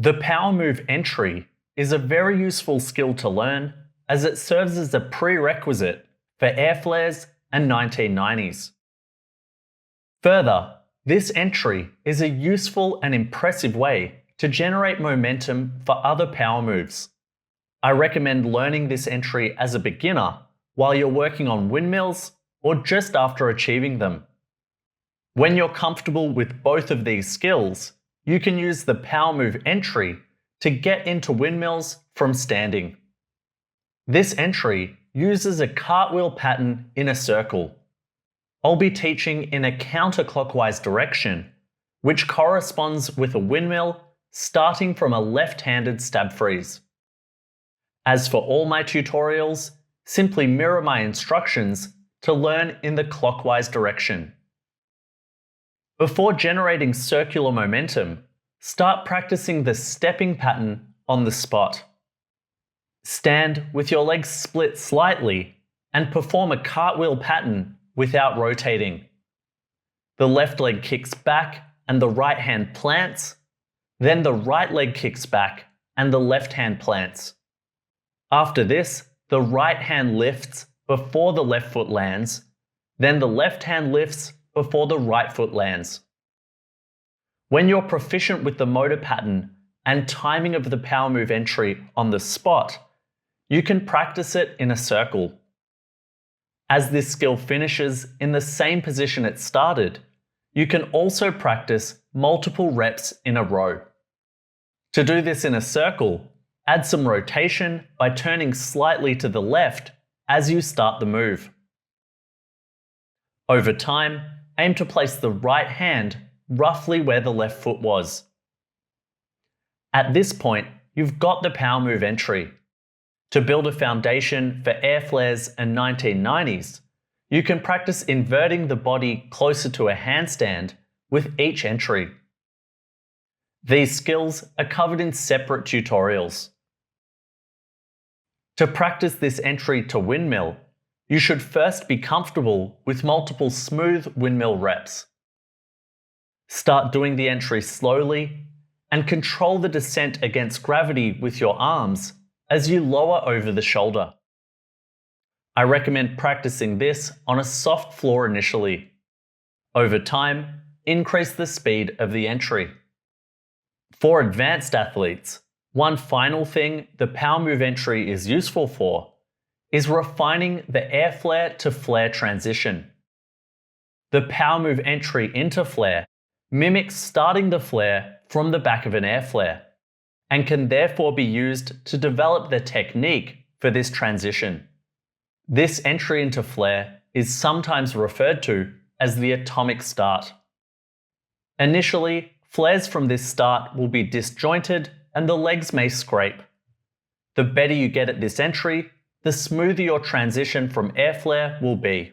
The Powermove entry is a very useful skill to learn as it serves as a prerequisite for air flares and 1990s. Further, this entry is a useful and impressive way to generate momentum for other power moves. I recommend learning this entry as a beginner while you're working on windmills or just after achieving them. When you're comfortable with both of these skills, you can use the Powermove entry to get into windmills from standing. This entry uses a cartwheel pattern in a circle. I'll be teaching in a counterclockwise direction, which corresponds with a windmill starting from a left-handed stab freeze. As for all my tutorials, simply mirror my instructions to learn in the clockwise direction. Before generating circular momentum, start practicing the stepping pattern on the spot. Stand with your legs split slightly and perform a cartwheel pattern without rotating. The left leg kicks back and the right hand plants, then the right leg kicks back and the left hand plants. After this, the right hand lifts before the left foot lands, then the left hand lifts before the right foot lands. When you're proficient with the motor pattern and timing of the Powermove entry on the spot, you can practice it in a circle. As this skill finishes in the same position it started, you can also practice multiple reps in a row. To do this in a circle, add some rotation by turning slightly to the left as you start the move. Over time, aim to place the right hand roughly where the left foot was. At this point, you've got the Powermove entry. To build a foundation for air flares and 1990s, you can practice inverting the body closer to a handstand with each entry. These skills are covered in separate tutorials. To practice this entry to windmill, you should first be comfortable with multiple smooth windmill reps. Start doing the entry slowly and control the descent against gravity with your arms as you lower over the shoulder. I recommend practicing this on a soft floor initially. Over time, increase the speed of the entry. For advanced athletes, one final thing the Powermove entry is useful for is refining the air flare to flare transition. The Powermove entry into flare mimics starting the flare from the back of an air flare and can therefore be used to develop the technique for this transition. This entry into flare is sometimes referred to as the atomic start. Initially, flares from this start will be disjointed and the legs may scrape. The better you get at this entry, the smoother your transition from air flare will be.